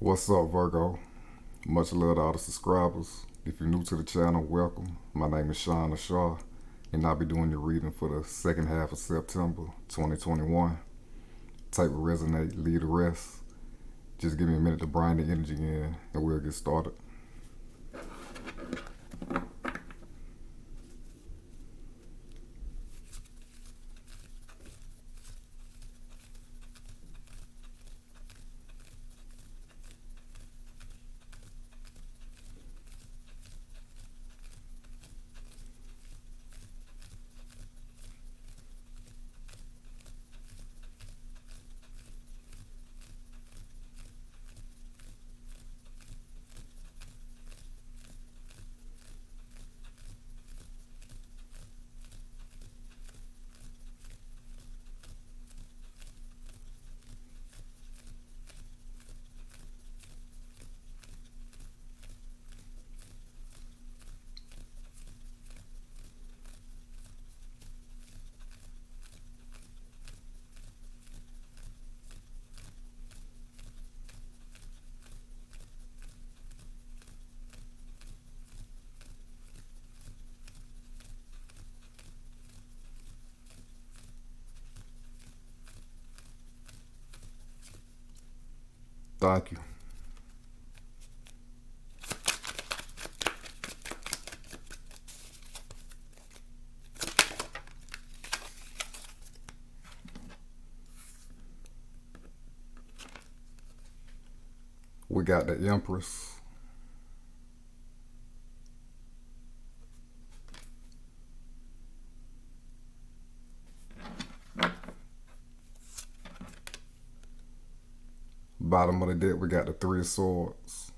What's up, Virgo? Much love to all the subscribers. If you're new to the channel, welcome. My name is Sean Shaw, and I'll be doing your reading for the second half of September 2021. Take what resonate, leave the rest. Just give me a minute to bring the energy in, and we'll get started. Thank you. We got the Empress. Bottom of the deck, we got the Three of Swords.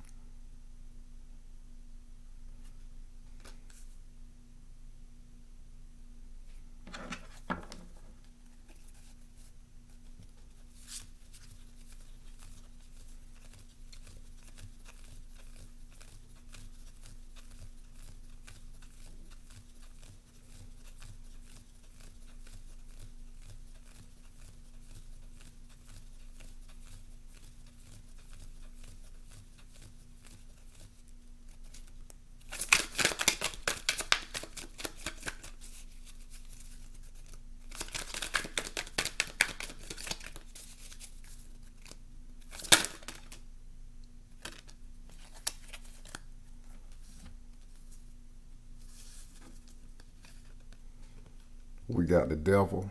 We got the Devil.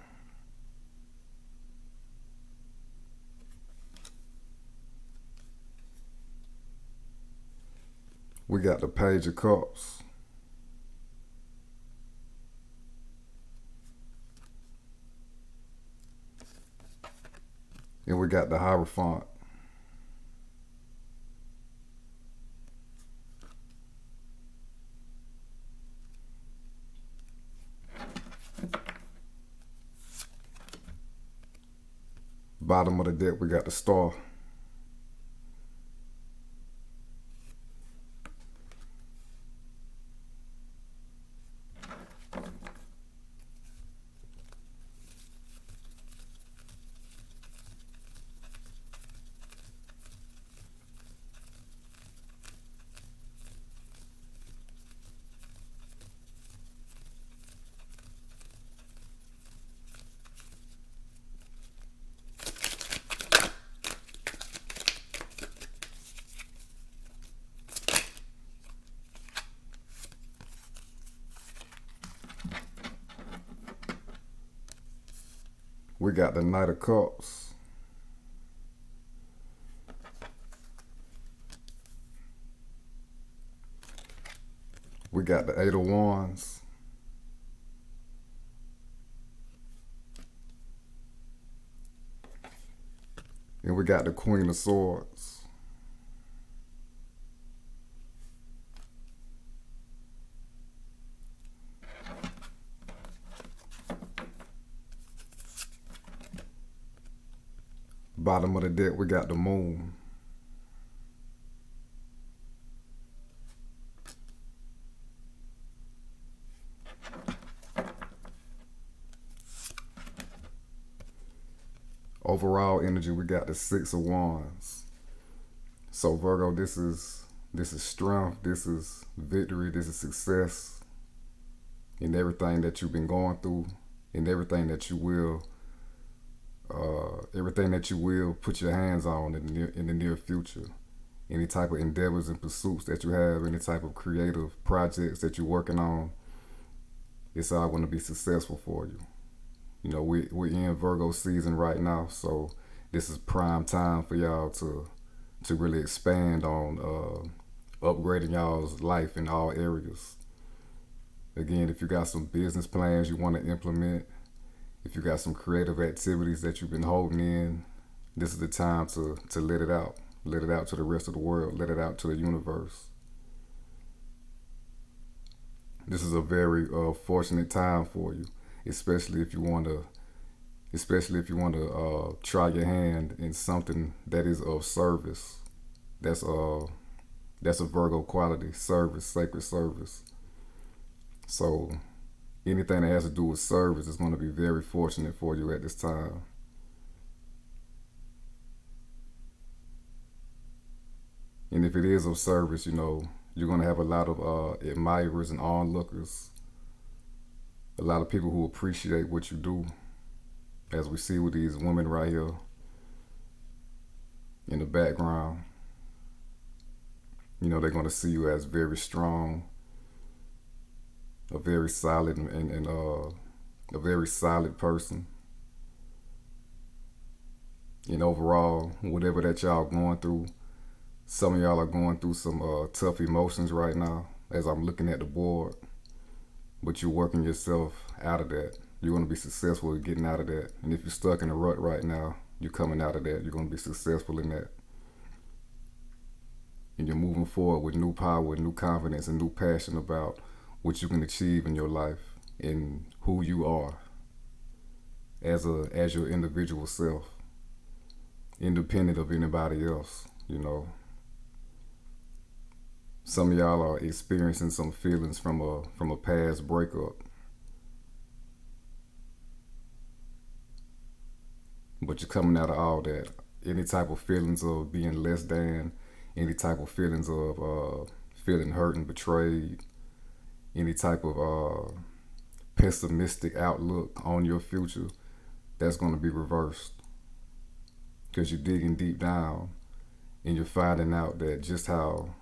We got the Page of Cups. And we got the Hierophant. Bottom of the deck, we got the Star. We got the Knight of Cups. We got the Eight of Wands. And we got the Queen of Swords. Bottom of the deck, we got the Moon. Overall energy, we got the Six of Wands. So Virgo, this is strength, this is victory, this is success in everything that you've been going through, in everything that you will put your hands on in the near future. Any type of endeavors and pursuits that you have, any type of creative projects that you're working on, it's all going to be successful for you. You know, we're in Virgo season right now, so this is prime time for y'all to really expand on upgrading y'all's life in all areas. Again, if you got some business plans you want to implement, if you got some creative activities that you've been holding in, this is the time to let it out. Let it out to the rest of the world. Let it out to the universe. This is a very fortunate time for you, especially if you want to try your hand in something that is of service. That's a Virgo quality, service, sacred service. So anything that has to do with service is going to be very fortunate for you at this time. And if it is of service, you know, you're going to have a lot of admirers and onlookers, a lot of people who appreciate what you do, as we see with these women right here in the background. You know, they're going to see you as very strong, a very solid and a very solid person. And overall, whatever that y'all going through, some of y'all are going through some tough emotions right now as I'm looking at the board, but you're working yourself out of that. You're going to be successful at getting out of that. And if you're stuck in a rut right now, you're coming out of that. You're going to be successful in that. And you're moving forward with new power, new confidence, and new passion about what you can achieve in your life and who you are as your individual self, independent of anybody else, you know. Some of y'all are experiencing some feelings from a past breakup. But you're coming out of all that. Any type of feelings of being less than, any type of feelings of feeling hurt and betrayed, any type of pessimistic outlook on your future, that's going to be reversed. Because you're digging deep down and you're finding out that just how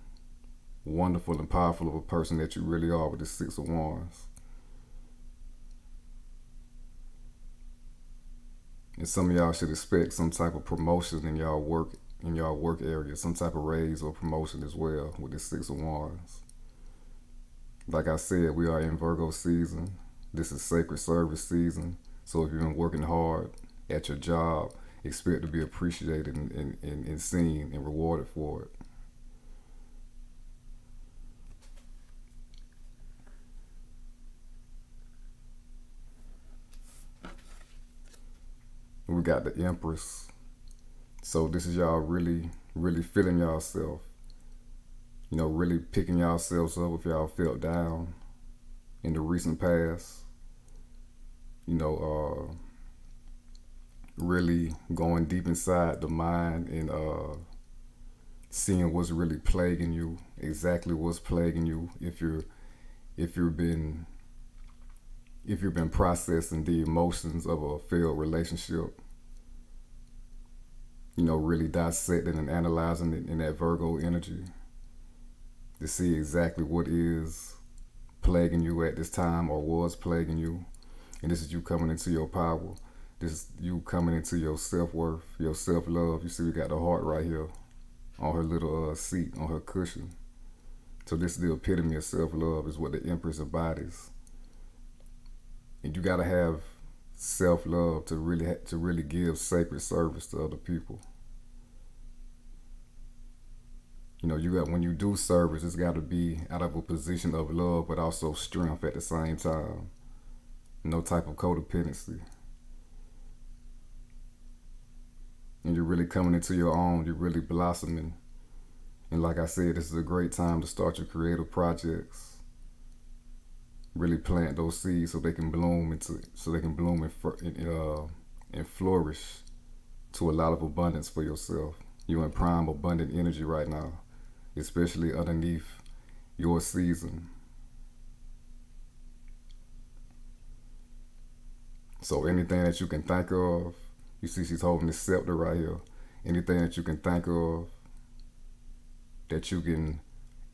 wonderful and powerful of a person that you really are with the Six of Wands. And some of y'all should expect some type of promotion in y'all work area, some type of raise or promotion as well with the Six of Wands. Like I said, we are in Virgo season. This is sacred service season. So if you've been working hard at your job, expect to be appreciated and seen and rewarded for it. We got the Empress. So this is y'all really, really feeling yourself. You know, really picking yourselves up if y'all felt down in the recent past. You know, really going deep inside the mind and seeing what's really plaguing you, exactly what's plaguing you. If you've been processing the emotions of a failed relationship, you know, really dissecting and analyzing it in that Virgo energy to see exactly what is plaguing you at this time or was plaguing you. And this is you coming into your power. This is you coming into your self-worth, your self-love. You see we got the heart right here on her little seat, on her cushion. So this is the epitome of self-love, is what the Empress embodies. And you gotta have self-love to really give sacred service to other people. You know, when you do service, it's got to be out of a position of love, but also strength at the same time. No type of codependency. And you're really coming into your own. You're really blossoming. And like I said, this is a great time to start your creative projects. Really plant those seeds so they can bloom and flourish to a lot of abundance for yourself. You're in prime abundant energy right now, especially underneath your season. So anything that you can think of, you see she's holding this scepter right here. Anything that you can think of that you can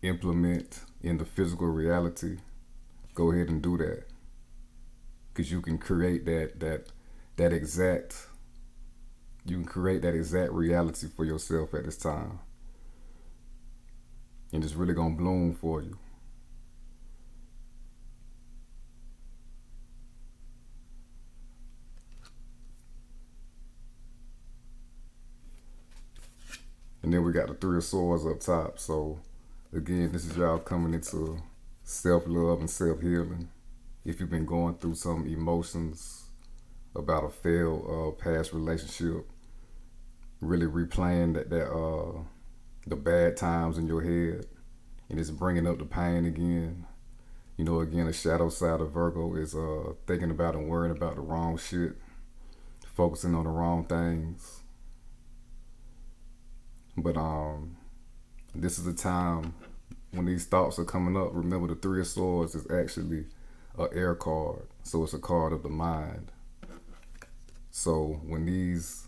implement in the physical reality, go ahead and do that. Because you can create that exact you can create that exact reality for yourself at this time. And it's really gonna bloom for you. And then we got the Three of Swords up top. So again, this is y'all coming into self-love and self-healing. If you've been going through some emotions about a failed past relationship, really replaying the bad times in your head, and it's bringing up the pain again. You know, again, the shadow side of Virgo is thinking about and worrying about the wrong shit, focusing on the wrong things. But this is the time when these thoughts are coming up. Remember, the Three of Swords is actually an air card, so it's a card of the mind. So when these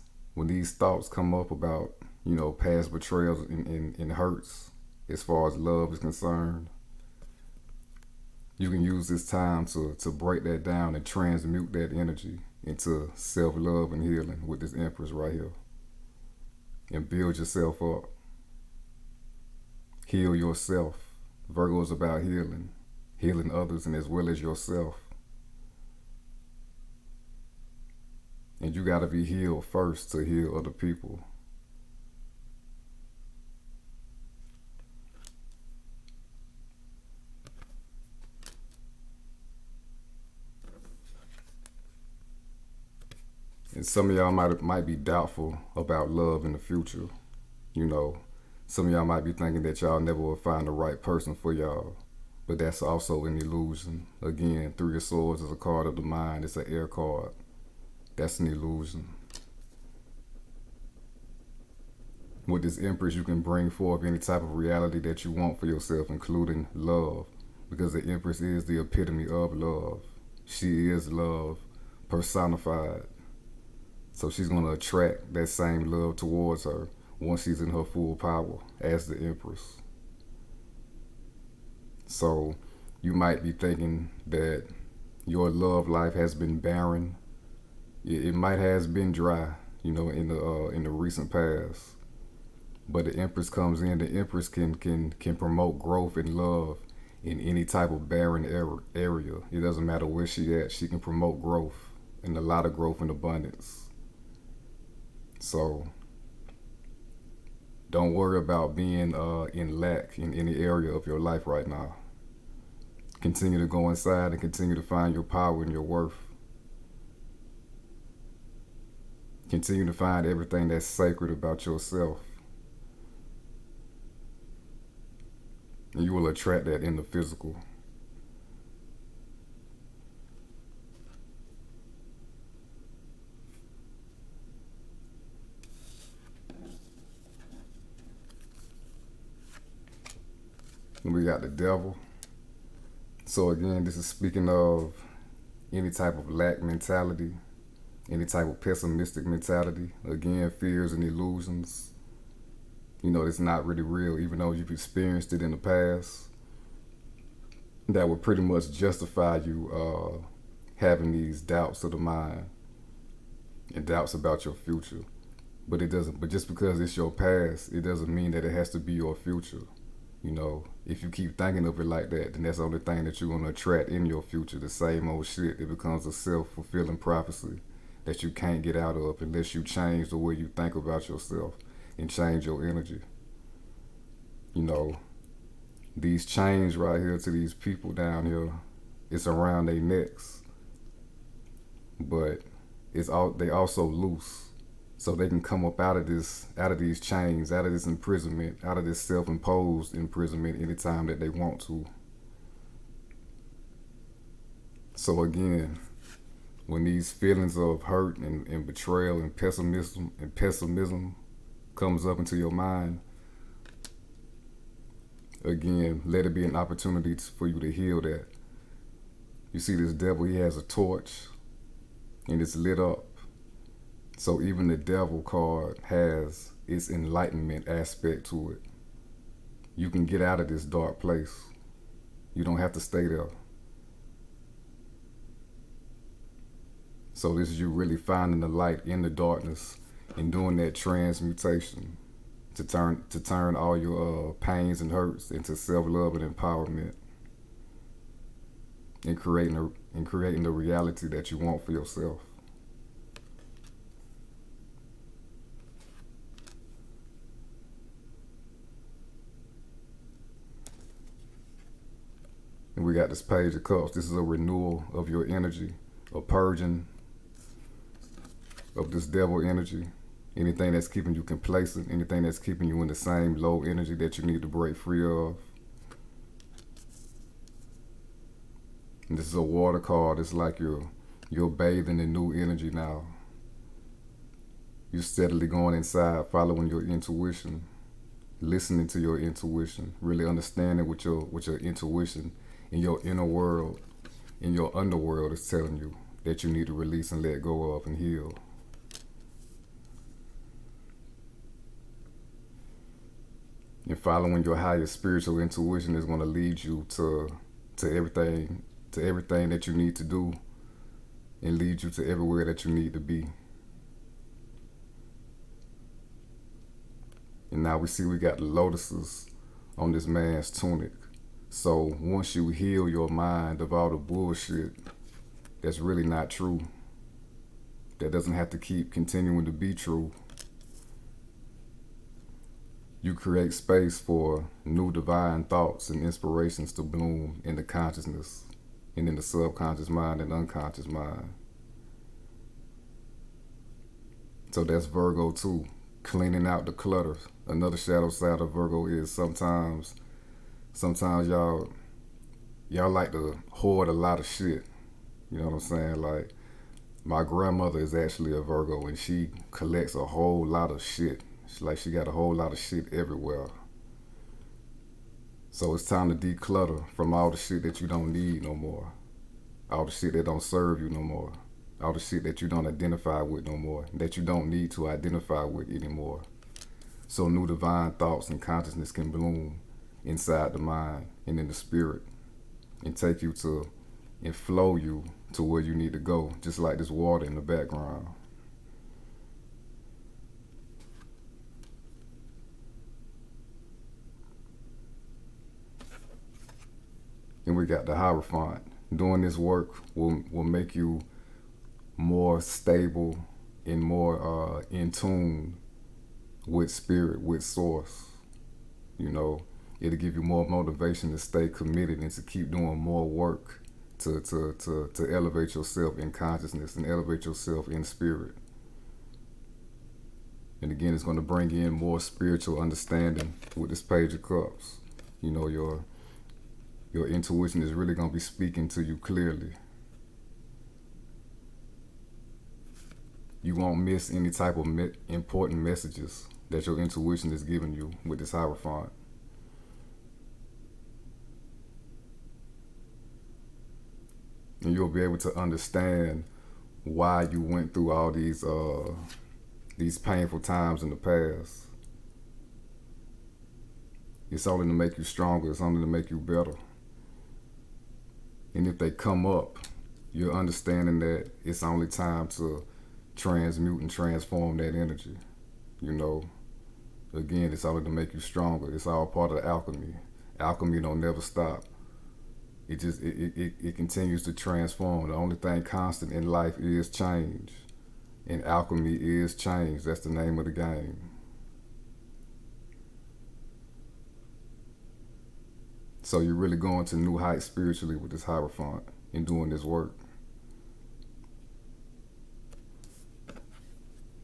thoughts come up about, you know, past betrayals and hurts, as far as love is concerned, you can use this time to break that down and transmute that energy into self-love and healing with this Empress right here. And build yourself up. Heal yourself. Virgo is about healing. Healing others and as well as yourself. And you gotta be healed first to heal other people. And some of y'all might be doubtful about love in the future. You know, some of y'all might be thinking that y'all never will find the right person for y'all. But that's also an illusion. Again, Three of Swords is a card of the mind. It's an air card. That's an illusion. With this Empress, you can bring forth any type of reality that you want for yourself, including love. Because the Empress is the epitome of love. She is love personified. So she's going to attract that same love towards her once she's in her full power as the Empress. So you might be thinking that your love life has been barren. It might has been dry, you know, in the recent past. But the Empress comes in. The Empress can promote growth and love in any type of barren area. It doesn't matter where she at. She can promote growth and a lot of growth and abundance. So don't worry about being in lack in any area of your life right now. Continue to go inside and continue to find your power and your worth. Continue to find everything that's sacred about yourself. And you will attract that in the physical. And we got the Devil. So again, this is speaking of any type of lack mentality, any type of pessimistic mentality. Again, fears and illusions. You know, it's not really real, even though you've experienced it in the past. That would pretty much justify you having these doubts of the mind and doubts about your future. But it doesn't. But just because it's your past, it doesn't mean that it has to be your future. You know, if you keep thinking of it like that, then that's the only thing that you're going to attract in your future, the same old shit. It becomes a self-fulfilling prophecy that you can't get out of unless you change the way you think about yourself and change your energy. You know, these chains right here to these people down here, it's around their necks, but they also loose. So they can come up out of these chains, out of this imprisonment, out of this self-imposed imprisonment anytime that they want to. So again, when these feelings of hurt and betrayal and pessimism comes up into your mind, again, let it be an opportunity for you to heal that. You see this devil, he has a torch and it's lit up. So even the devil card has its enlightenment aspect to it. You can get out of this dark place. You don't have to stay there. So this is you really finding the light in the darkness and doing that transmutation to turn all your pains and hurts into self-love and empowerment, and creating the reality that you want for yourself. And we got this Page of Cups. This is a renewal of your energy, a purging of this devil energy. Anything that's keeping you complacent, anything that's keeping you in the same low energy that you need to break free of. And this is a water card. It's like you're bathing in new energy now. You're steadily going inside, following your intuition, listening to your intuition, really understanding what your intuition in your inner world, in your underworld is telling you that you need to release and let go of and heal. And following your higher spiritual intuition is going to lead you to everything that you need to do, and lead you to everywhere that you need to be. And now we see we got the lotuses on this man's tunic. So once you heal your mind of all the bullshit that's really not true, that doesn't have to keep continuing to be true, you create space for new divine thoughts and inspirations to bloom in the consciousness and in the subconscious mind and unconscious mind. So that's Virgo too, cleaning out the clutter. Another shadow side of Virgo is sometimes y'all like to hoard a lot of shit. You know what I'm saying? Like, my grandmother is actually a Virgo and she collects a whole lot of shit. She got a whole lot of shit everywhere. So it's time to declutter from all the shit that you don't need no more. All the shit that don't serve you no more. All the shit that you don't identify with no more. That you don't need to identify with anymore. So new divine thoughts and consciousness can bloom inside the mind and in the spirit, and take you to and flow you to where you need to go, just like this water in the background. And we got the Hierophant. Doing this work will make you more stable and more in tune with spirit, with source. You know, it'll give you more motivation to stay committed and to keep doing more work to elevate yourself in consciousness and elevate yourself in spirit. And again, it's going to bring in more spiritual understanding with this Page of Cups. You know, your intuition is really going to be speaking to you clearly. You won't miss any type of important messages that your intuition is giving you with this Hierophant. And you'll be able to understand why you went through all these painful times in the past. It's only to make you stronger. It's only to make you better. And if they come up, you're understanding that it's only time to transmute and transform that energy. You know, again, it's only to make you stronger. It's all part of the alchemy. Alchemy don't never stop. It continues to transform. The only thing constant in life is change. And alchemy is change. That's the name of the game. So you're really going to new heights spiritually with this Hierophant and doing this work.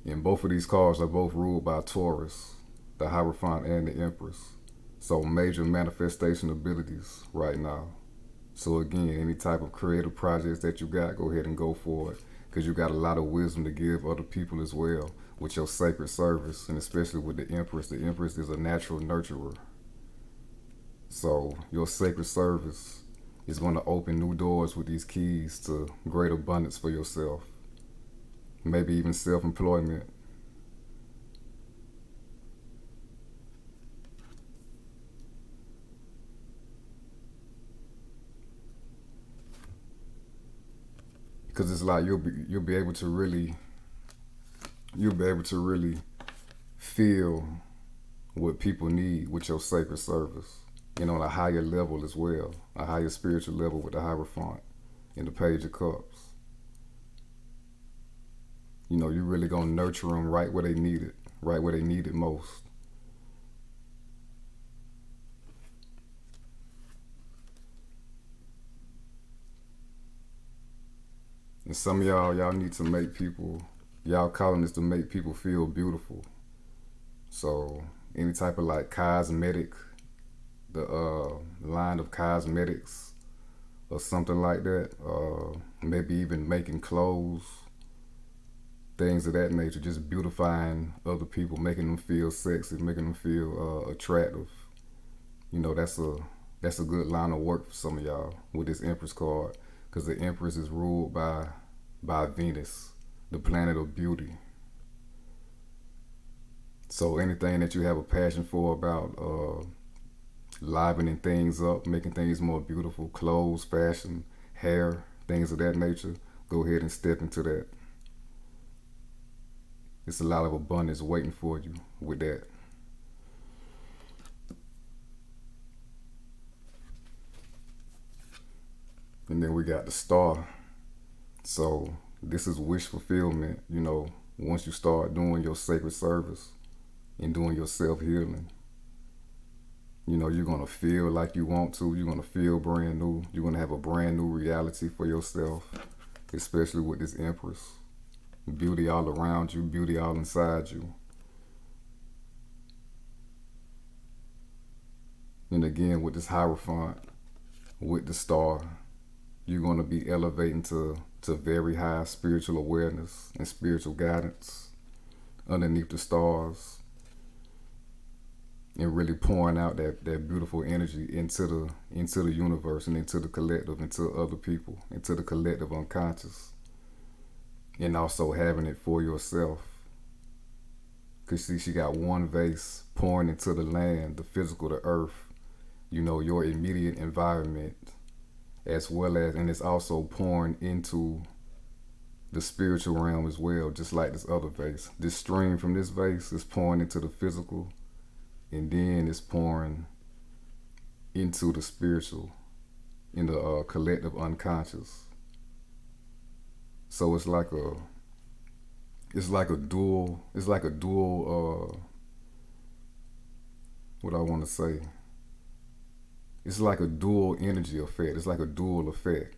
And both of these cards are both ruled by Taurus, the Hierophant and the Empress. So major manifestation abilities right now. So again, any type of creative projects that you got, go ahead and go for it. Because you got a lot of wisdom to give other people as well with your sacred service, and especially with the Empress. The Empress is a natural nurturer. So your sacred service is going to open new doors with these keys to great abundance for yourself. Maybe even self-employment. Because it's like you'll be able to really feel what people need with your sacred service, and on a higher level as well, a higher spiritual level with the Hierophant and the Page of Cups. You're really gonna nurture them right where they need it, right where they need it most. And some of y'all need to make people, y'all calling this to make people feel beautiful. So any type of like cosmetic, the line of cosmetics or something like that, maybe even making clothes, things of that nature, just beautifying other people, making them feel sexy, making them feel attractive. That's a good line of work for some of y'all with this Empress card, because the Empress is ruled by Venus, the planet of beauty. So anything that you have a passion for about livening things up, making things more beautiful, clothes, fashion, hair, things of that nature, go ahead and step into that. It's a lot of abundance waiting for you with that. And then we got the Star. So this is wish fulfillment, once you start doing your sacred service and doing your self-healing. You're going to feel like you want to. You're going to feel brand new. You're going to have a brand new reality for yourself, especially with this Empress. Beauty all around you, beauty all inside you. And again, with this Hierophant, with the Star, you're going to be elevating to very high spiritual awareness and spiritual guidance underneath the stars, and really pouring out that beautiful energy into the universe and into the collective, into other people, into the collective unconscious, and also having it for yourself. Because see, she got one vase pouring into the land, the physical, the earth, your immediate environment, as well as, and it's also pouring into the spiritual realm as well, just like this other vase. This stream from this vase is pouring into the physical, and then it's pouring into the spiritual, in the collective unconscious. So it's like a dual, what I want to say, it's like a dual energy effect. It's like a dual effect,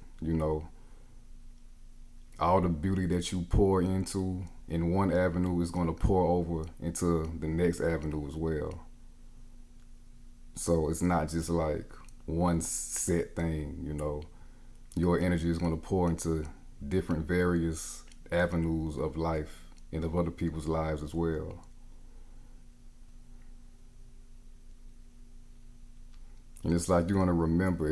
All the beauty that you pour into in one avenue is going to pour over into the next avenue as well. So it's not just like one set thing, Your energy is going to pour into different various avenues of life and of other people's lives as well. And it's like you're going to remember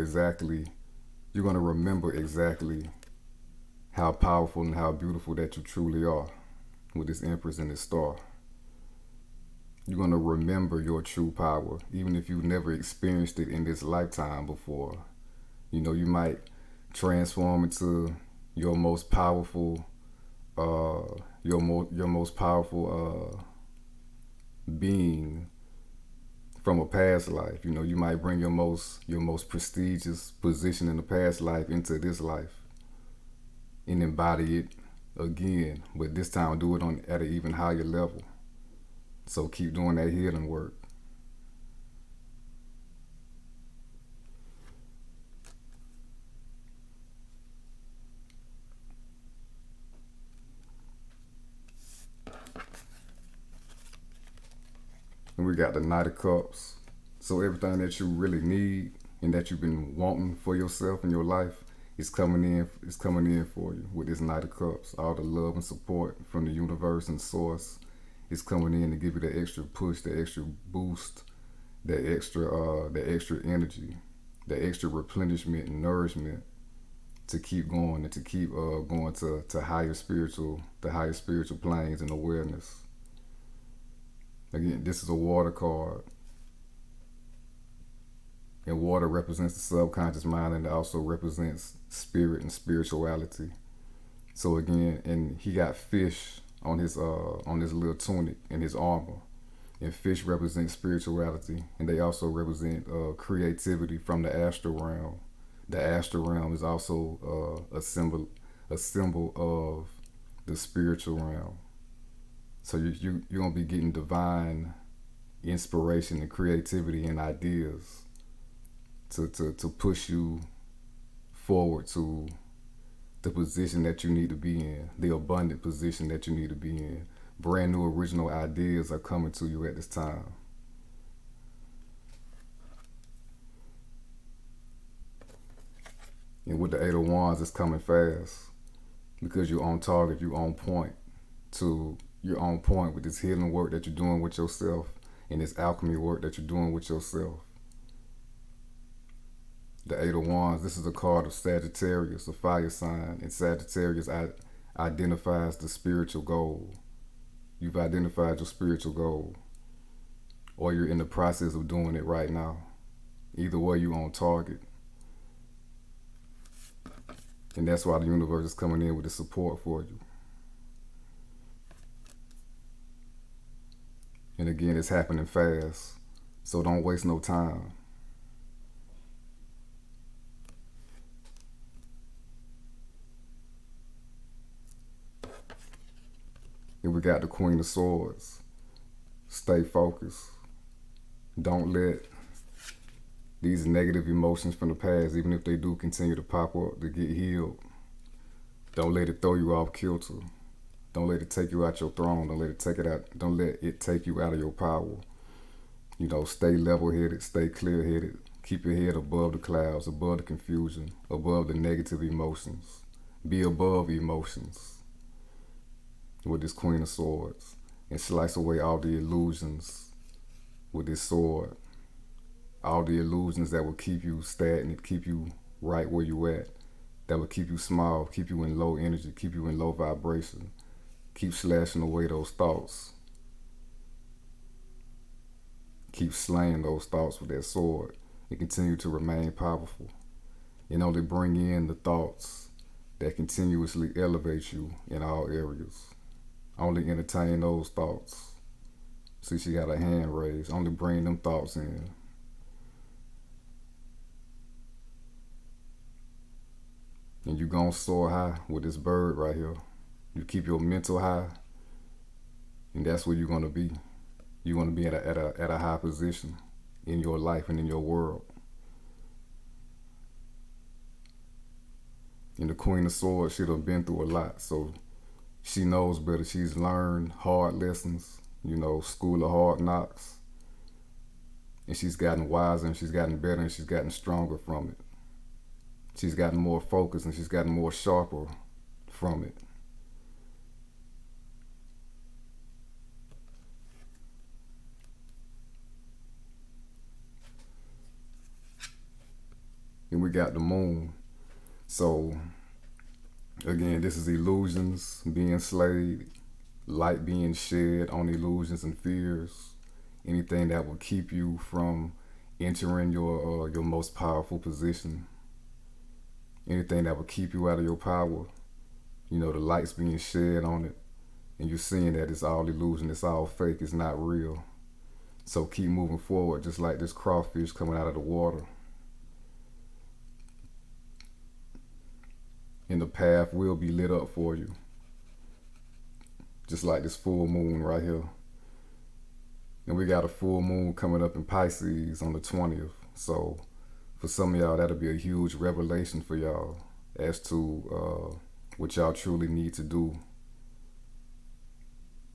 exactly how powerful and how beautiful that you truly are with this Empress and this Star. You're going to remember your true power, even if you've never experienced it in this lifetime before. You might transform into your most powerful, being from a past life. You might bring your most prestigious position in the past life into this life and embody it again, but this time do it at an even higher level. So keep doing that healing work. And we got the Knight of Cups. So everything that you really need and that you've been wanting for yourself in your life is coming in for you with this Knight of Cups. All the love and support from the universe and source It's coming in to give you that extra push, that extra boost, that extra energy, that extra replenishment and nourishment to keep going and to keep going to the higher spiritual planes and awareness. Again, this is a water card, and water represents the subconscious mind, and it also represents spirit and spirituality. So again, and he got fish on his little tunic and his armor, and fish represent spirituality, and they also represent creativity from the astral realm. The astral realm is also a symbol of the spiritual realm. So you're gonna be getting divine inspiration and creativity and ideas to push you forward to the position that you need to be in, the abundant position that you need to be in. Brand new original ideas are coming to you at this time. And with the Eight of Wands, it's coming fast because you're on target, you're on point with this healing work that you're doing with yourself and this alchemy work that you're doing with yourself. The Eight of Wands, this is a card of Sagittarius, a fire sign, and Sagittarius identifies the spiritual goal. You've identified your spiritual goal, or you're in the process of doing it right now. Either way, you're on target. And that's why the universe is coming in with the support for you. And again, it's happening fast, so don't waste no time. And we got the Queen of Swords. Stay focused. Don't let these negative emotions from the past, even if they do continue to pop up, to get healed. Don't let it throw you off kilter. Don't let it take you out your throne. Don't let it take you out of your power. You know, stay level-headed, stay clear-headed. Keep your head above the clouds, above the confusion, above the negative emotions. Be above emotions with this Queen of Swords, and slice away all the illusions with this sword. All the illusions that will keep you stagnant, keep you right where you at, that will keep you small, keep you in low energy, keep you in low vibration. Keep slashing away those thoughts. Keep slaying those thoughts with that sword and continue to remain powerful. And only bring in the thoughts that continuously elevate you in all areas. Only entertain those thoughts. See, she got her hand raised. Only bring them thoughts in. And you gonna soar high with this bird right here. You keep your mental high, and that's where you're gonna be. You're gonna be at a high position in your life and in your world. And the Queen of Swords, she'd have been through a lot, so she knows better. She's learned hard lessons, you know, school of hard knocks. And she's gotten wiser, and she's gotten better, and she's gotten stronger from it. She's gotten more focused, and she's gotten more sharper from it. And we got the Moon. So again, this is illusions being slayed, light being shed on illusions and fears, anything that will keep you from entering your most powerful position, anything that will keep you out of your power. You know, the light's being shed on it, and you're seeing that it's all illusion, it's all fake, it's not real. So keep moving forward, just like this crawfish coming out of the water. And the path will be lit up for you. Just like this full moon right here. And we got a full moon coming up in Pisces on the 20th. So for some of y'all, that'll be a huge revelation for y'all as to what y'all truly need to do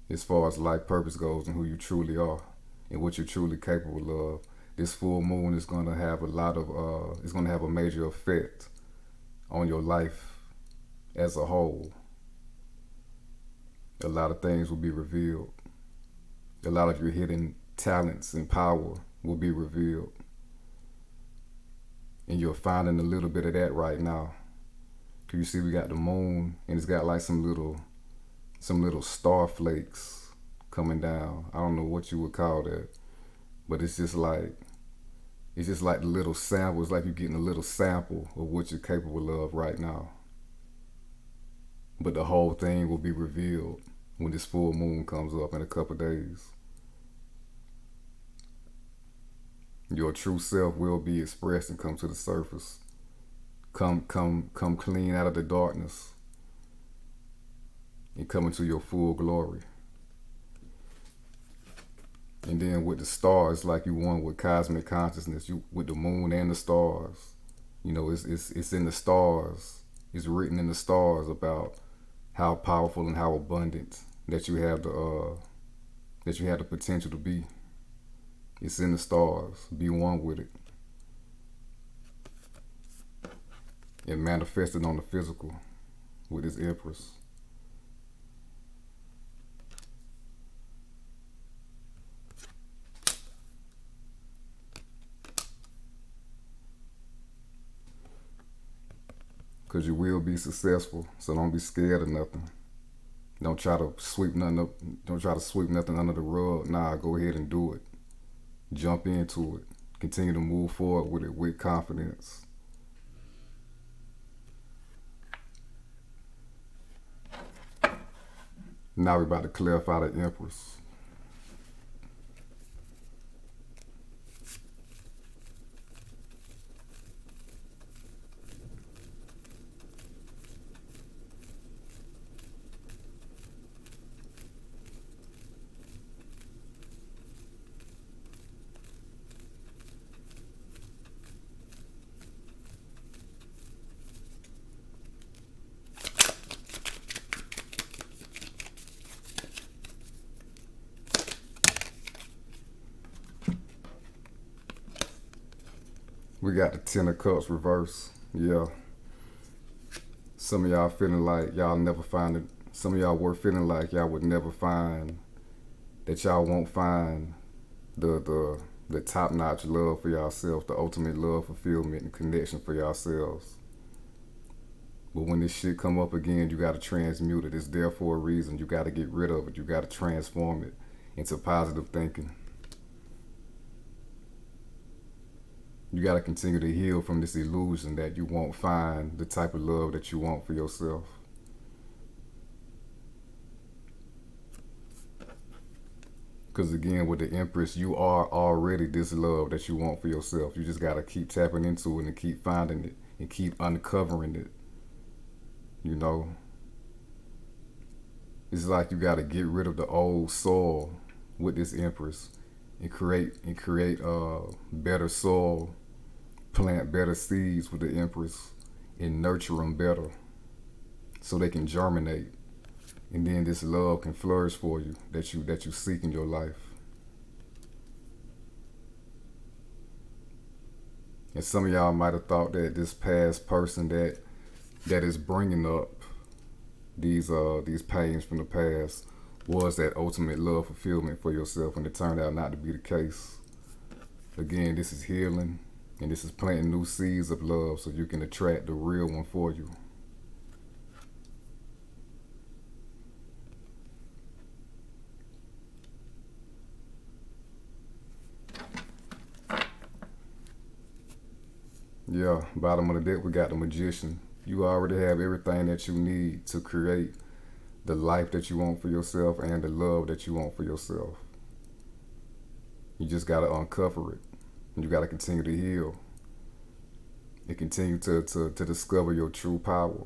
as far as life purpose goes and who you truly are and what you're truly capable of. This full moon is going to have it's going to have a major effect on your life as a whole. A lot of things will be revealed. A lot of your hidden talents and power will be revealed. And you're finding a little bit of that right now. Cause you see we got the moon and it's got like some little star flakes coming down. I don't know what you would call that. But it's just like the little sample. It's like you're getting a little sample of what you're capable of right now. But the whole thing will be revealed when this full moon comes up in a couple days. Your true self will be expressed and come to the surface. Come clean out of the darkness and come into your full glory. And then with the stars, like you one with cosmic consciousness, you with the moon and the stars. You know, it's in the stars. It's written in the stars about how powerful and how abundant that you have the potential to be. It's in the stars. Be one with it. And manifest it on the physical with this Empress. Because you will be successful, so don't be scared of nothing. Don't try to sweep nothing up. Don't try to sweep nothing under the rug. Nah, go ahead and do it. Jump into it. Continue to move forward with it with confidence. Now we're about to clarify the Empress. We got the Ten of Cups reverse. Yeah. Some of y'all feeling like y'all never find it. Some of y'all were feeling like y'all would never find, that y'all won't find the top-notch love for yourself, the ultimate love, fulfillment, and connection for yourselves. But when this shit come up again, you got to transmute it. It's there for a reason. You got to get rid of it. You got to transform it into positive thinking. You got to continue to heal from this illusion that you won't find the type of love that you want for yourself. Because again, with the Empress, you are already this love that you want for yourself. You just got to keep tapping into it and keep finding it and keep uncovering it. You know? It's like you got to get rid of the old soil with this Empress and create better soil, plant better seeds with the Empress, and nurture them better so they can germinate, and then this love can flourish for you that you seek in your life. And some of y'all might have thought that this past person that is bringing up these pains from the past was that ultimate love fulfillment for yourself, and it turned out not to be the case. Again, this is healing, and this is planting new seeds of love so you can attract the real one for you. Yeah, bottom of the deck, we got the Magician. You already have everything that you need to create the life that you want for yourself and the love that you want for yourself. You just got to uncover it. You got to continue to heal and continue to discover your true power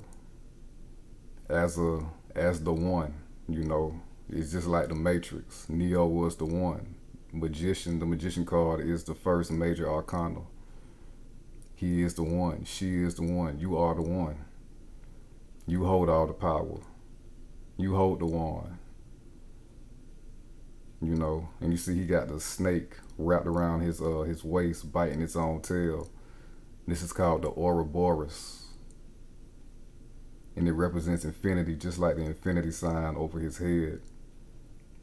as the one. You know, it's just like the Matrix. Neo was the one. The Magician card is the first major arcana. He is the one. She is the one. You are the one. You hold all the power. You hold the wand. You know, and you see he got the snake wrapped around his waist, biting its own tail. This is called the Ouroboros. And it represents infinity, just like the infinity sign over his head.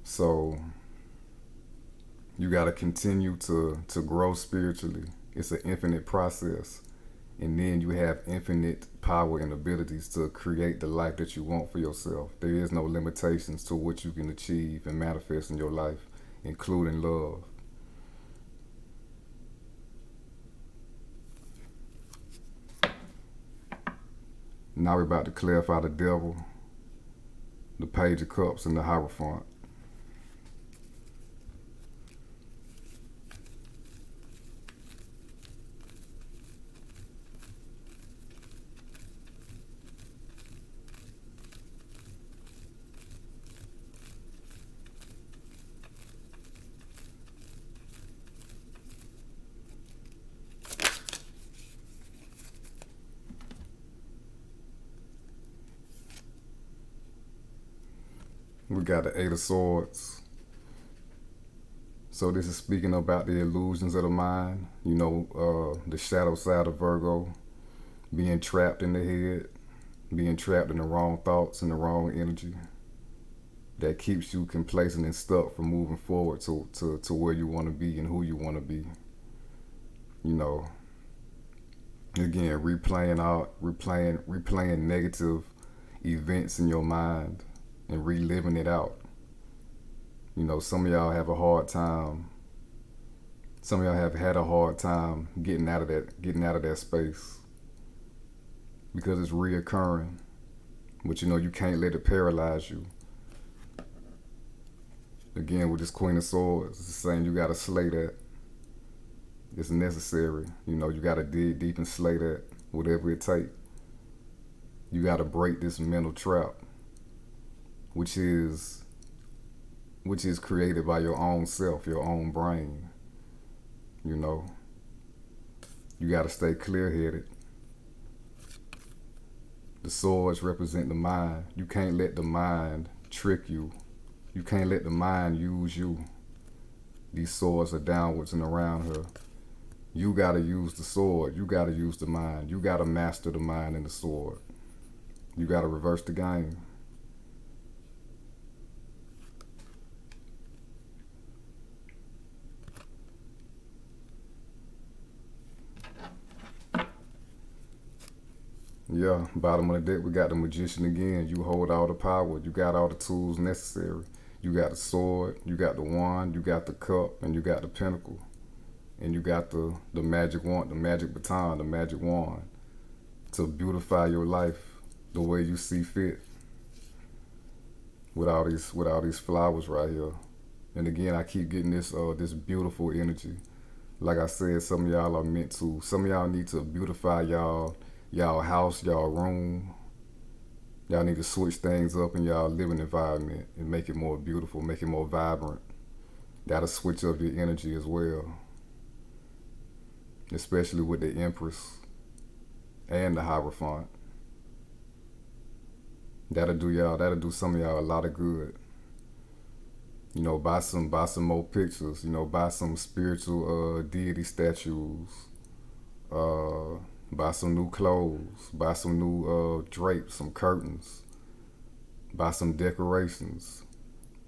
So You got to continue to grow spiritually. It's an infinite process. And then you have infinite power and abilities to create the life that you want for yourself. There is no limitations to what you can achieve and manifest in your life, including love. Now we're about to clarify the devil, the Page of Cups, and the Hierophant. We got the Eight of Swords. So this is speaking about the illusions of the mind, the shadow side of Virgo, being trapped in the head, being trapped in the wrong thoughts and the wrong energy that keeps you complacent and stuck from moving forward to where you want to be and who you want to be. Again, replaying negative events in your mind and reliving it out. Some of y'all have a hard time. Some of y'all have had a hard time getting out of that space because it's reoccurring. But you can't let it paralyze you. Again, with this Queen of Swords, it's saying you gotta slay that. It's necessary. You gotta dig deep and slay that, whatever it takes. You gotta break this mental trap, which is created by your own self, your own brain. You gotta stay clear-headed. The swords represent the mind. You can't let the mind trick you. You can't let the mind use you. These swords are downwards and around her. You gotta use the sword. You gotta use the mind. You gotta master the mind and the sword. You gotta reverse the game. Yeah, bottom of the deck, we got the Magician again. You hold all the power. You got all the tools necessary. You got the sword, you got the wand, you got the cup, and you got the pentacle. And you got the magic wand, the magic baton, the magic wand to beautify your life the way you see fit. With all these flowers right here. And again, I keep getting this beautiful energy. Like I said, some of y'all need to beautify y'all house, y'all room. Y'all need to switch things up in y'all living environment and make it more beautiful, make it more vibrant. That'll switch up your energy as well. Especially with the Empress and the Hierophant. That'll do some of y'all a lot of good. Buy some more pictures, buy some spiritual deity statues, buy some new clothes, buy some new drapes, some curtains, buy some decorations,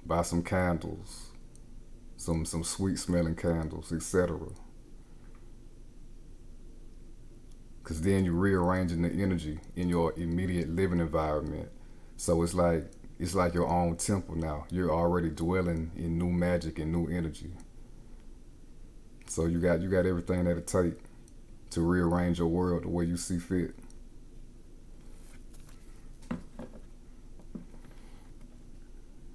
buy some candles, some sweet smelling candles, etc. Because then you're rearranging the energy in your immediate living environment. So it's like your own temple now. You're already dwelling in new magic and new energy. So you got everything that it takes to rearrange your world the way you see fit.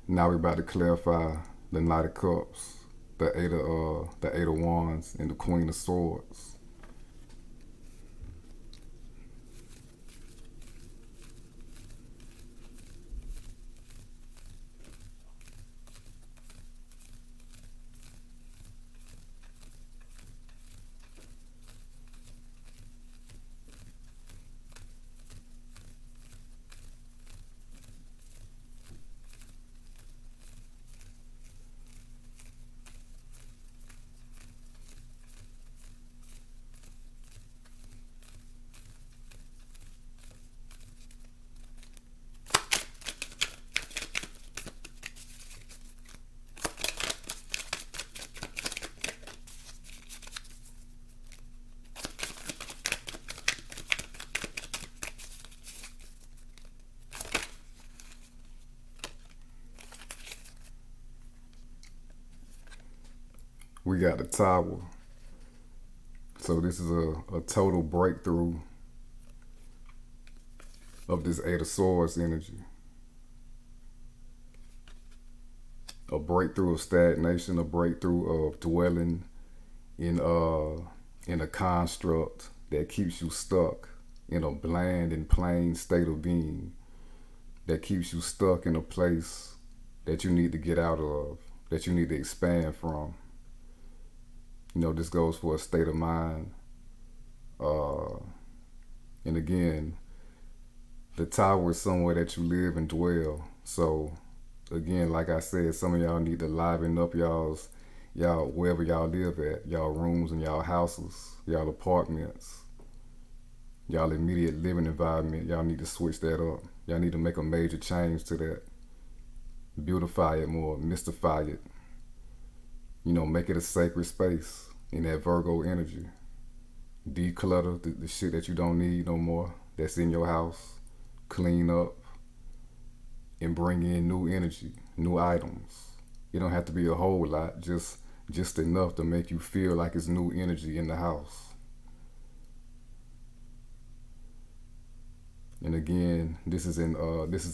Now we're about to clarify the Knight of Cups, the Eight of Wands, and the Queen of Swords. We got the Tower. So this is a total breakthrough of this Eight of Swords energy. A breakthrough of stagnation, a breakthrough of dwelling in a construct that keeps you stuck in a bland and plain state of being, that keeps you stuck in a place that you need to get out of, that you need to expand from. You know, this goes for a state of mind. And again, the Tower is somewhere that you live and dwell. So again, like I said, some of y'all need to liven up y'all wherever y'all live at, y'all rooms and y'all houses, y'all apartments, y'all immediate living environment. Y'all need to switch that up. Y'all need to make a major change to that. Beautify it more, mystify it. You know, make it a sacred space in that Virgo energy. Declutter the shit that you don't need no more, that's in your house. Clean up and bring in new energy, new items. It don't have to be a whole lot, just enough to make you feel like it's new energy in the house. And again, this is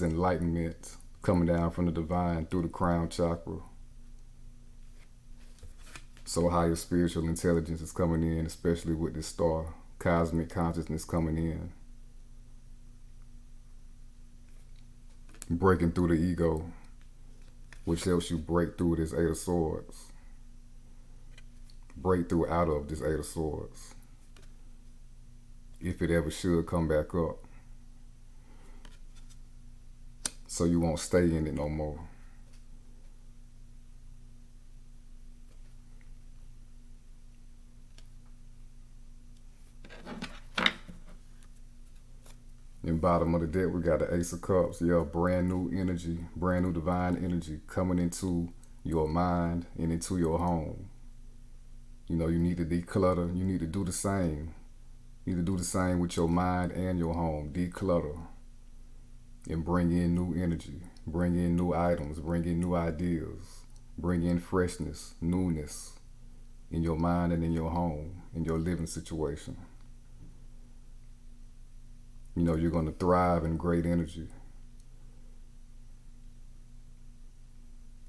enlightenment coming down from the divine through the crown chakra. So higher spiritual intelligence is coming in, especially with this star, cosmic consciousness coming in. Breaking through the ego, which helps you break through this Eight of Swords. Break through out of this Eight of Swords, if it ever should come back up. So you won't stay in it no more. In bottom of the deck, we got the Ace of Cups. Yeah, brand new energy, brand new divine energy coming into your mind and into your home. You know, you need to declutter. You need to do the same. You need to do the same with your mind and your home. Declutter and bring in new energy. Bring in new items. Bring in new ideas. Bring in freshness, newness in your mind and in your home, in your living situation. You know, you're going to thrive in great energy.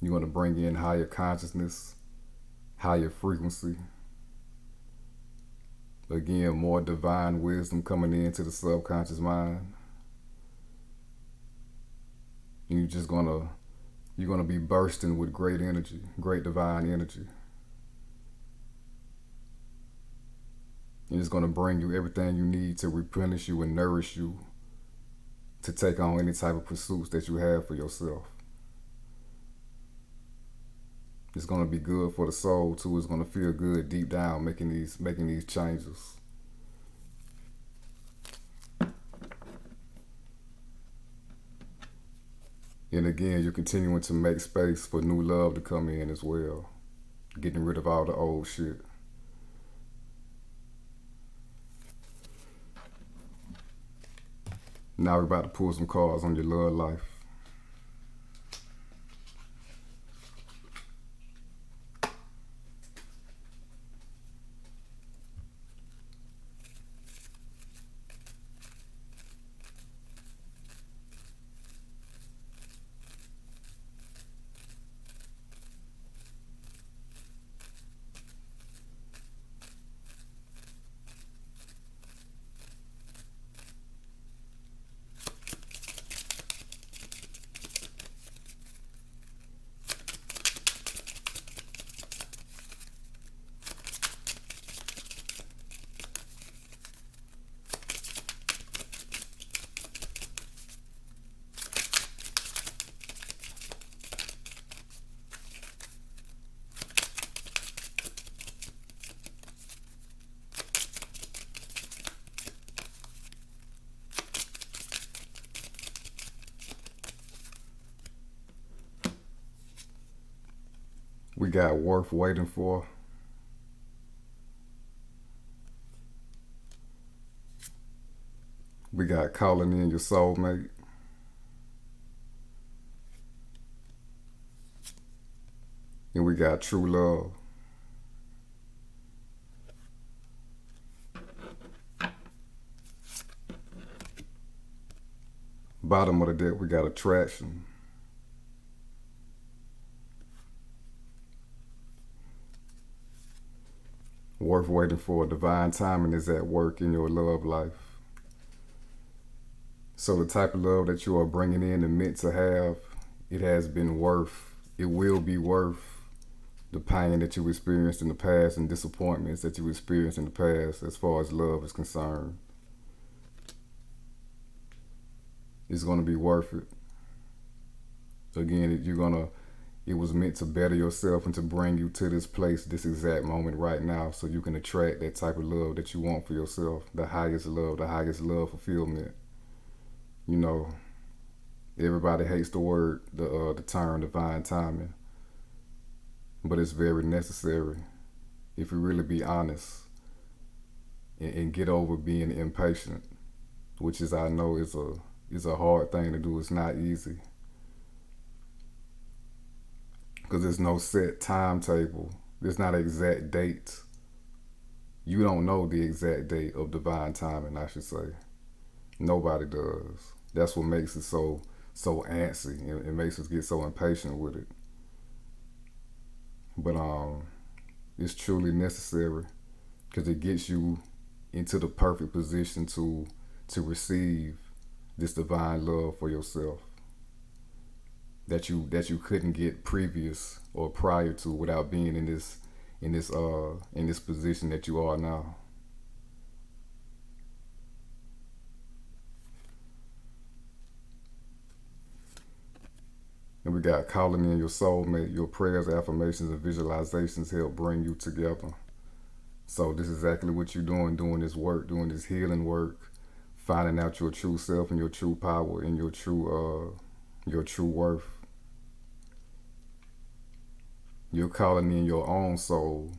You're going to bring in higher consciousness, higher frequency. Again, more divine wisdom coming into the subconscious mind. And you're going to be bursting with great energy, great divine energy. And it's going to bring you everything you need to replenish you and nourish you to take on any type of pursuits that you have for yourself. It's going to be good for the soul too. It's going to feel good deep down making these changes. And again, you're continuing to make space for new love to come in as well. Getting rid of all the old shit. Now we're about to pull some cards on your love life. We got worth waiting for. We got calling in your soulmate. And we got true love. Bottom of the deck, we got attraction. Worth waiting for. Divine timing is at work in your love life. So the type of love that you are bringing in and meant to have, it will be worth the pain that you experienced in the past and disappointments that you experienced in the past as far as love is concerned. It's going to be worth it. Again, it was meant to better yourself and to bring you to this place, this exact moment right now, so you can attract that type of love that you want for yourself, the highest love fulfillment. You know, everybody hates the term divine timing, but it's very necessary if you really be honest and get over being impatient, which is I know is a hard thing to do. It's not easy because there's no set timetable. There's not an exact date. You don't know the exact date of divine timing, I should say. Nobody does. That's what makes it so antsy. It makes us get so impatient with it. But it's truly necessary because it gets you into the perfect position to receive this divine love for yourself that you couldn't get previous or prior to without being in this position that you are now. And we got calling in your soulmate. Your prayers, affirmations, and visualizations help bring you together. So this is exactly what you're doing this work, doing this healing work, finding out your true self and your true power and your true worth. You're calling in your own soul,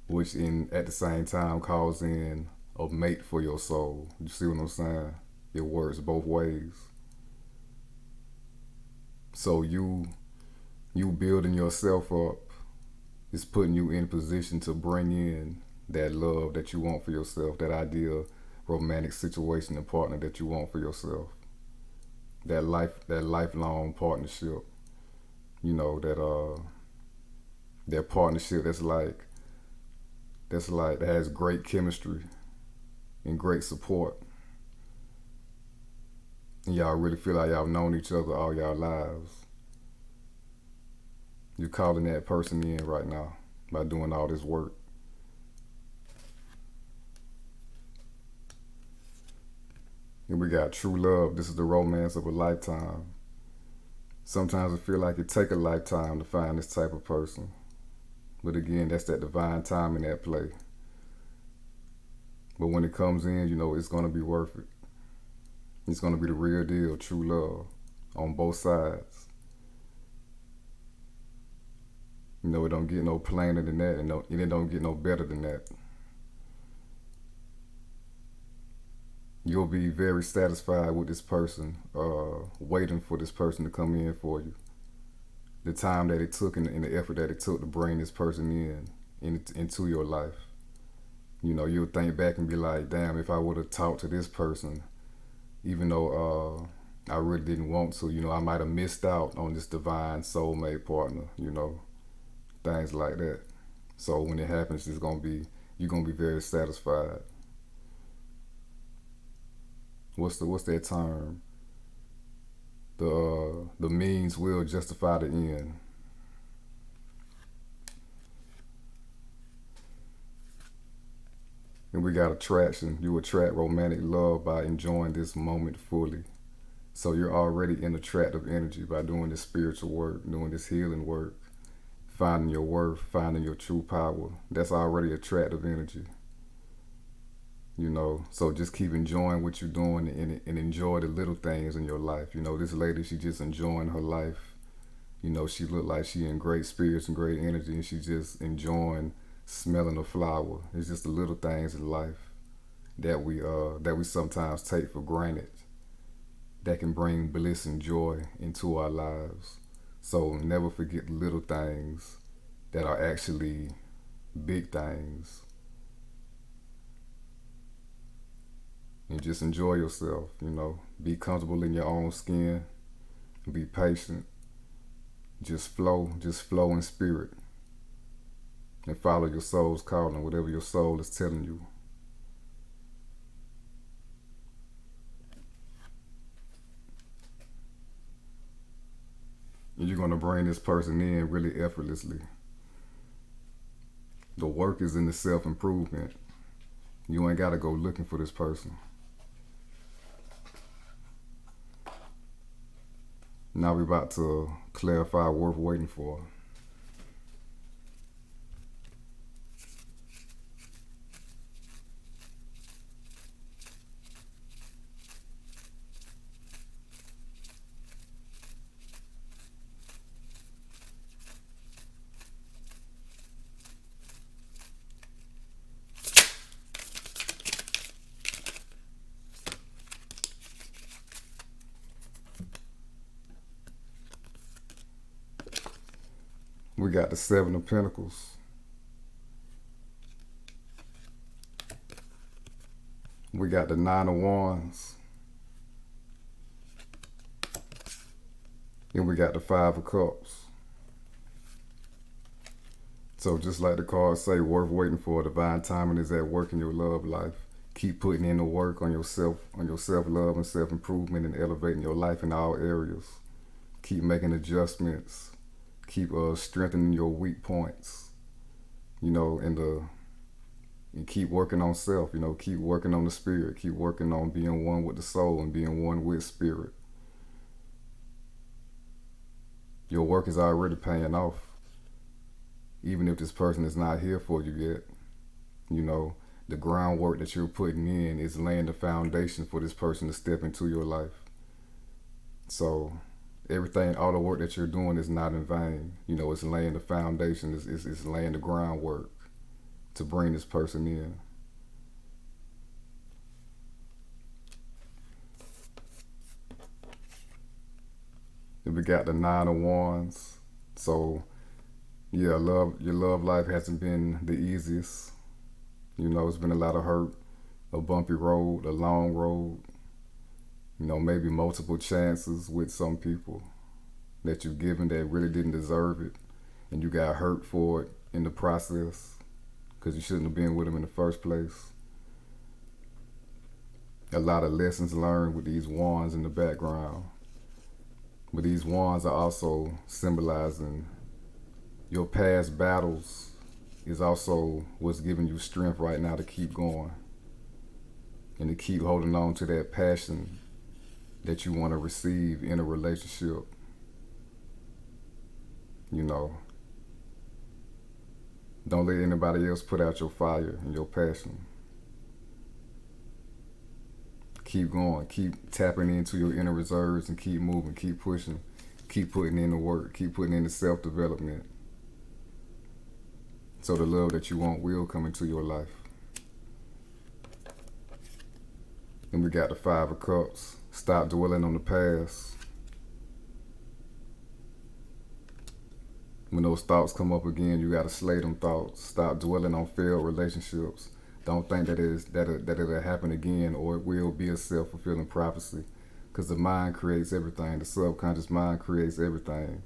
which at the same time calls in a mate for your soul. You see what I'm saying? It works both ways. So you building yourself up is putting you in position to bring in that love that you want for yourself, that ideal romantic situation and partner that you want for yourself. That lifelong partnership. You know, that partnership that has great chemistry and great support. And y'all really feel like y'all known each other all y'all lives. You're calling that person in right now by doing all this work. And we got true love. This is the romance of a lifetime. Sometimes I feel like it take a lifetime to find this type of person. But again, that's that divine timing at play. But when it comes in, you know, it's going to be worth it. It's going to be the real deal, true love, on both sides. You know, it don't get no plainer than that, and it don't get no better than that. You'll be very satisfied with this person, waiting for this person to come in for you. The time that it took and the effort that it took to bring this person into your life. You know, you'll think back and be like, damn, if I would have talked to this person, even though I really didn't want to, you know, I might have missed out on this divine soulmate partner, you know, things like that. So when it happens, you're gonna be very satisfied. What's that term? The means will justify the end. And we got attraction. You attract romantic love by enjoying this moment fully. So you're already in attractive energy by doing this spiritual work, doing this healing work, finding your worth, finding your true power. That's already attractive energy. You know, so just keep enjoying what you're doing and enjoy the little things in your life. You know, this lady, she just enjoying her life. You know, she looked like she in great spirits and great energy, and she just enjoying smelling a flower. It's just the little things in life that we sometimes take for granted that can bring bliss and joy into our lives. So never forget the little things that are actually big things. and just enjoy yourself, Be comfortable in your own skin, be patient, just flow in spirit, and follow your soul's calling, whatever your soul is telling you. And you're going to bring this person in really effortlessly. The work is in the self-improvement. You ain't got to go looking for this person. Now we're about to clarify worth waiting for. We got the Seven of Pentacles. We got the Nine of Wands. And we got the Five of Cups. So just like the cards say, worth waiting for. Divine timing is at work in your love life. Keep putting in the work on your self-love and self-improvement, and elevating your life in all areas. Keep making adjustments. Keep strengthening your weak points, and keep working on self, keep working on the spirit, keep working on being one with the soul and being one with spirit. Your work is already paying off, even if this person is not here for you yet. The groundwork that you're putting in is laying the foundation for this person to step into your life. So all the work that you're doing is not in vain. It's laying the foundation, it's laying the groundwork to bring this person in. And we got the Nine of Wands. So yeah, your love life hasn't been the easiest. It's been a lot of hurt, a bumpy road, a long road. Maybe multiple chances with some people that you've given that really didn't deserve it, and you got hurt for it in the process because you shouldn't have been with them in the first place. A lot of lessons learned with these wands in the background. But these wands are also symbolizing your past battles is also what's giving you strength right now to keep going and to keep holding on to that passion that you want to receive in a relationship. Don't let anybody else put out your fire and your passion. Keep going, keep tapping into your inner reserves and keep moving, keep pushing, keep putting in the work, keep putting in the self-development. So the love that you want will come into your life. And we got the Five of Cups. Stop dwelling on the past. When those thoughts come up again, you gotta slay them thoughts. Stop dwelling on failed relationships. Don't think that it'll happen again, or it will be a self-fulfilling prophecy. Because the mind creates everything. The subconscious mind creates everything.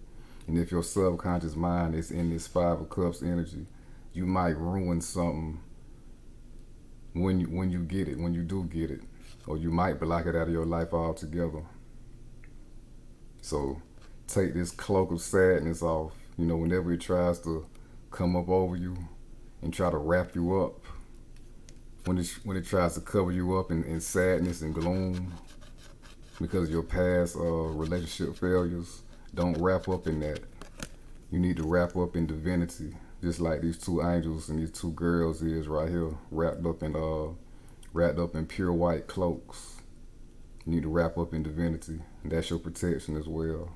And if your subconscious mind is in this Five of Cups energy, you might ruin something when you get it, when you do get it. Or you might block it out of your life altogether. So take this cloak of sadness off. Whenever it tries to come up over you and try to wrap you up, when it tries to cover you up in sadness and gloom because of your past relationship failures, don't wrap up in that. You need to wrap up in divinity, just like these two angels and these two girls is right here, wrapped up in pure white cloaks. You need to wrap up in divinity, and that's your protection as well.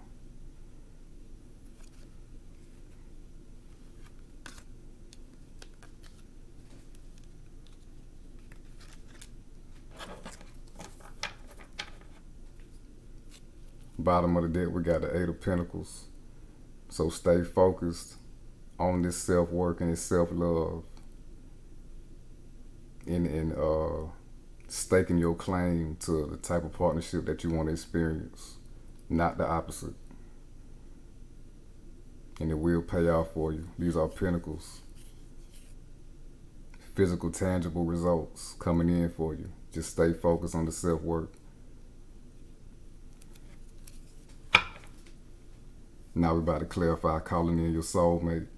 Bottom of the deck, we got the Eight of Pentacles. So stay focused on this self-work and this self-love. And staking your claim to the type of partnership that you want to experience, not the opposite. And it will pay off for you. These are pentacles. Physical, tangible results coming in for you. Just stay focused on the self-work. Now we're about to clarify calling in your soulmate.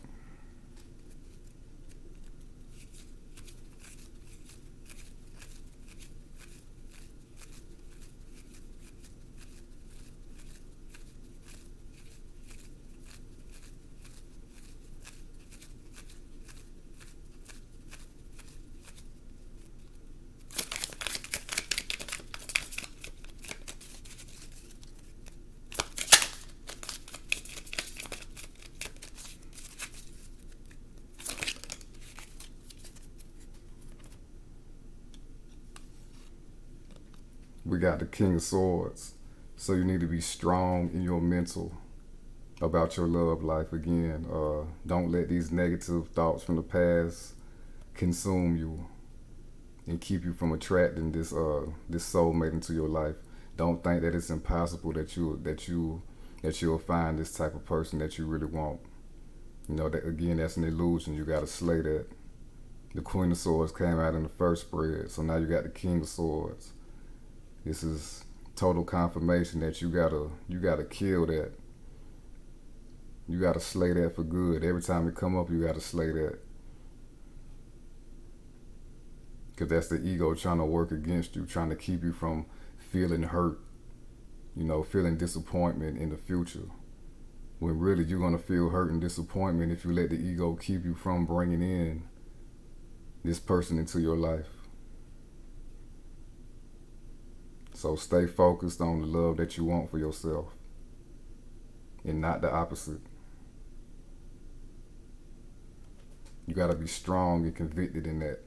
We got the King of Swords. So you need to be strong in your mental about your love life again. Don't let these negative thoughts from the past consume you and keep you from attracting this soulmate into your life. Don't think that it's impossible that you'll find this type of person that you really want. You know, that again, that's an illusion. You gotta slay that. The Queen of Swords came out in the first spread, so now you got the King of Swords. This is total confirmation that you gotta kill that. You gotta slay that for good. Every time it come up, you gotta slay that. Because that's the ego trying to work against you, trying to keep you from feeling hurt, you know, feeling disappointment in the future. When really you're gonna feel hurt and disappointment if you let the ego keep you from bringing in this person into your life. So stay focused on the love that you want for yourself and not the opposite. You gotta be strong and convicted in that.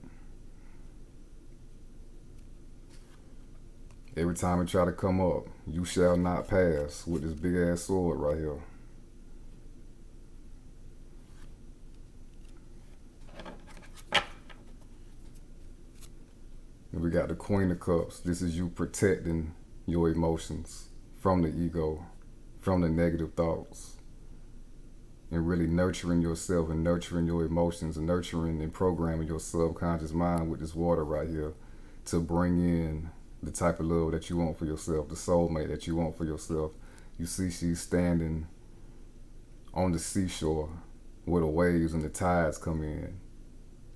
Every time it try to come up, you shall not pass with this big ass sword right here. And we got the Queen of Cups. This is you protecting your emotions from the ego, from the negative thoughts, and really nurturing yourself and nurturing your emotions and nurturing and programming your subconscious mind with this water right here to bring in the type of love that you want for yourself, the soulmate that you want for yourself. You see she's standing on the seashore where the waves and the tides come in.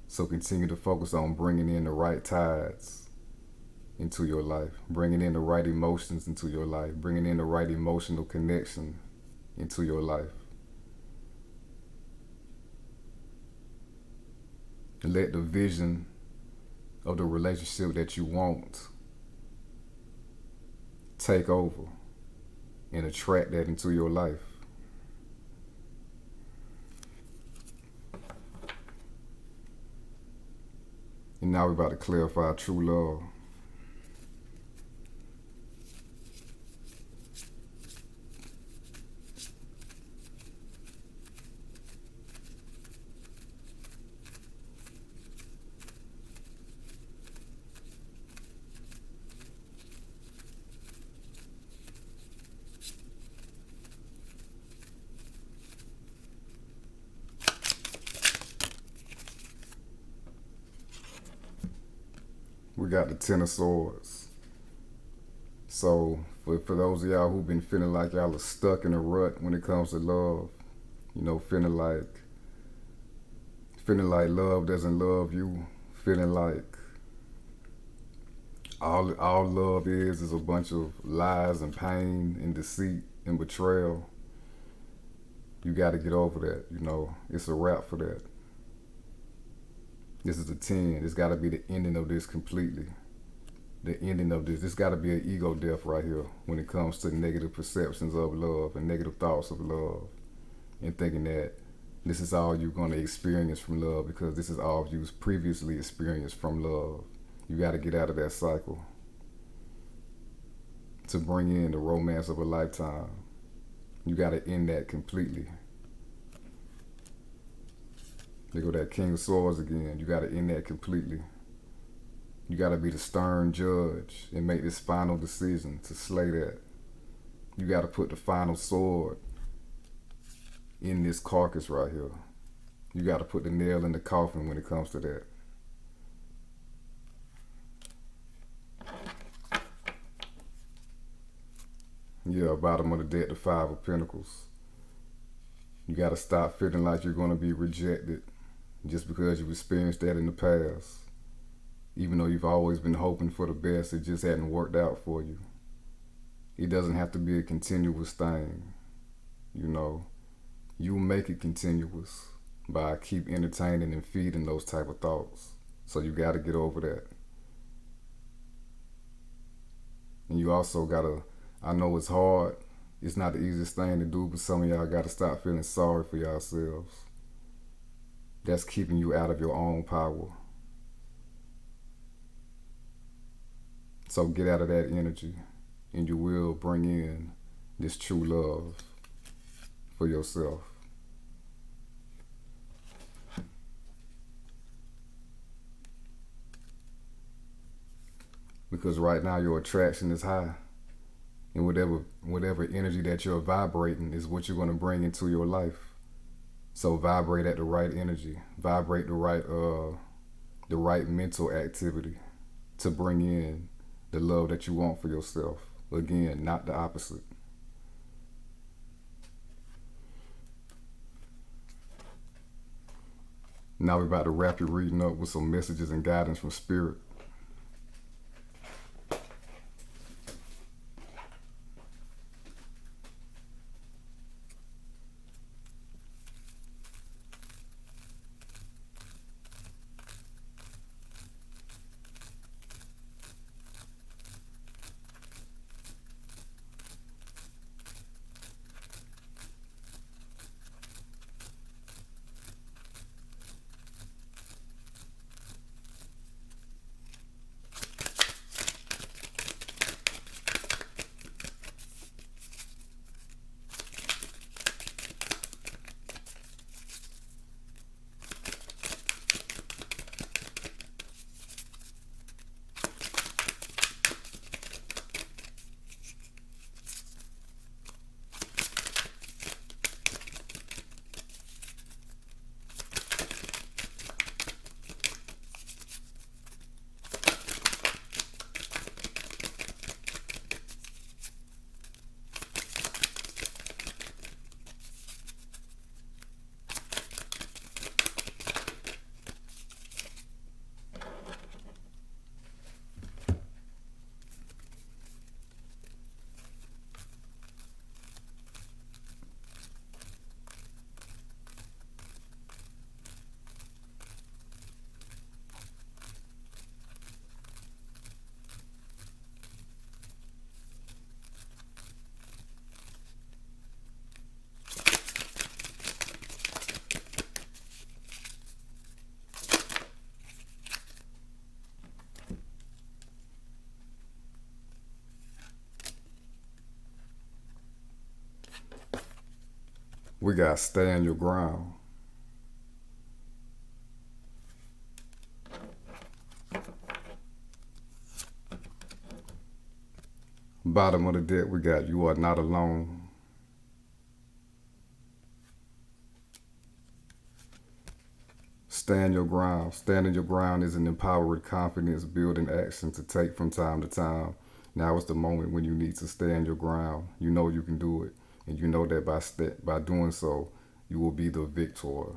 So continue to focus on bringing in the right tides into your life, bringing in the right emotions into your life, bringing in the right emotional connection into your life. And let the vision of the relationship that you want take over and attract that into your life. And now we're about to clarify true love. We got the Ten of Swords. So for those of y'all who've been feeling like y'all are stuck in a rut when it comes to love, you know, feeling like love doesn't love you, feeling like all love is a bunch of lies and pain and deceit and betrayal. You got to get over that, you know. It's a wrap for that. This is a 10. It's got to be the ending of this completely. The ending of this. This got to be an ego death right here when it comes to negative perceptions of love and negative thoughts of love. And thinking that this is all you're going to experience from love because this is all you've previously experienced from love. You got to get out of that cycle to bring in the romance of a lifetime. You got to end that completely. There go that King of Swords again. You got to end that completely. You got to be the stern judge and make this final decision to slay that. You got to put the final sword in this carcass right here. You got to put the nail in the coffin when it comes to that. Yeah, bottom of the deck, the Five of Pentacles. You got to stop feeling like you're going to be rejected just because you've experienced that in the past. Even though you've always been hoping for the best, it just hadn't worked out for you. It doesn't have to be a continuous thing. You know, you make it continuous by keep entertaining and feeding those type of thoughts. So you got to get over that. And you also got to, I know it's hard. It's not the easiest thing to do, but some of y'all got to stop feeling sorry for yourselves. That's keeping you out of your own power. So get out of that energy, and you will bring in this true love for yourself. Because right now your attraction is high. And whatever energy that you're vibrating is what you're going to bring into your life. So vibrate at the right energy. Vibrate the right mental activity to bring in the love that you want for yourself. Again, not the opposite. Now we're about to wrap your reading up with some messages and guidance from Spirit. We got stand your ground. Bottom of the deck, we got you are not alone. Stand your ground. Standing your ground is an empowered confidence building action to take from time to time. Now is the moment when you need to stand your ground. You know you can do it. And you know that by doing so, you will be the victor.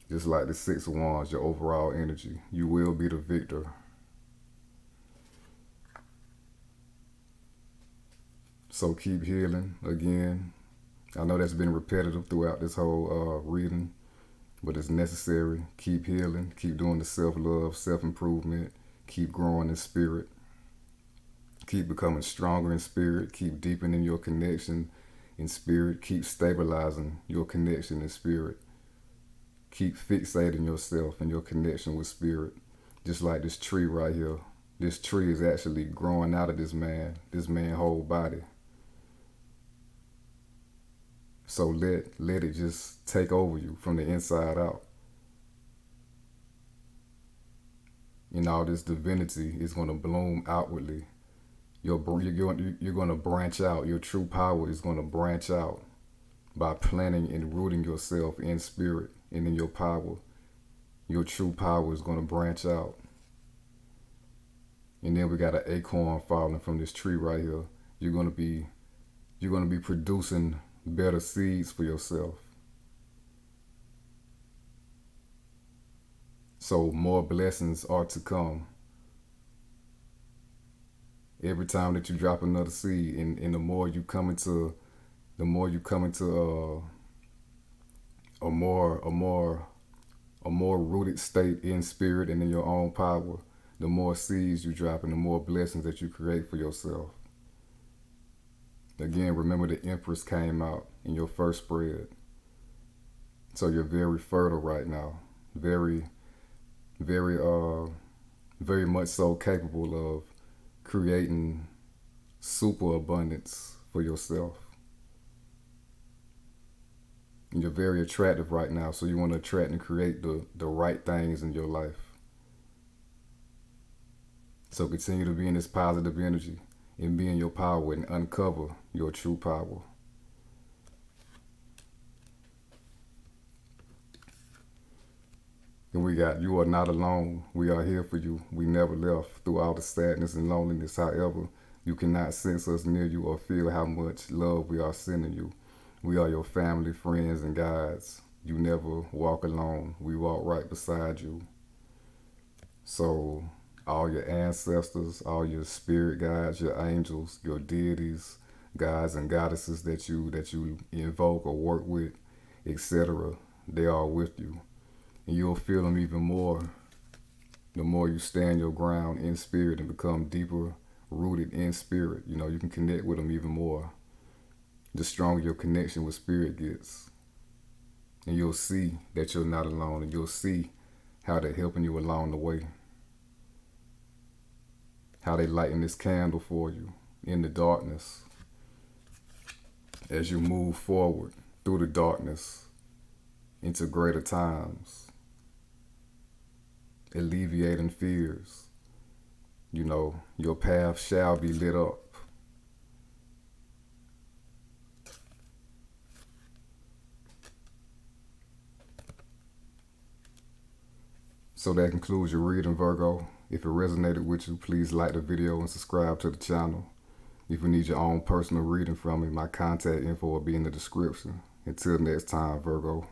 Just like the Six of Wands, your overall energy. You will be the victor. So keep healing again. I know that's been repetitive throughout this whole reading, but it's necessary. Keep healing. Keep doing the self-love, self-improvement. Keep growing in spirit. Keep becoming stronger in spirit. Keep deepening your connection in spirit. Keep stabilizing your connection in spirit. Keep fixating yourself and your connection with spirit. Just like this tree right here. This tree is actually growing out of this man's whole body. So let it just take over you from the inside out. and all this divinity is going to bloom outwardly. You're going to branch out. Your true power is going to branch out by planting and rooting yourself in spirit and in your power. Your true power is going to branch out. And then we got an acorn falling from this tree right here. You're going to be producing better seeds for yourself. So more blessings are to come. Every time that you drop another seed, and the more you come into a more rooted state in spirit and in your own power, the more seeds you drop and the more blessings that you create for yourself. Again, remember the Empress came out in your first spread. So you're very fertile right now. Very much so capable of creating super abundance for yourself. And you're very attractive right now, so you want to attract and create the right things in your life. So continue to be in this positive energy and be in your power and uncover your true power. And we got, you are not alone. We are here for you. We never left through all the sadness and loneliness. However, you cannot sense us near you or feel how much love we are sending you. We are your family, friends, and guides. You never walk alone. We walk right beside you. So all your ancestors, all your spirit guides, your angels, your deities, gods and goddesses that you invoke or work with, etc., they are with you. And you'll feel them even more the more you stand your ground in spirit and become deeper rooted in spirit. You know, you can connect with them even more the stronger your connection with spirit gets. And you'll see that you're not alone, and you'll see how they're helping you along the way. How they lighten this candle for you in the darkness as you move forward through the darkness into greater times, alleviating fears. You know, your path shall be lit up. So that concludes your reading, Virgo. If it resonated with you, please like the video and subscribe to the channel. If you need your own personal reading from me, my contact info will be in the description. Until next time, Virgo.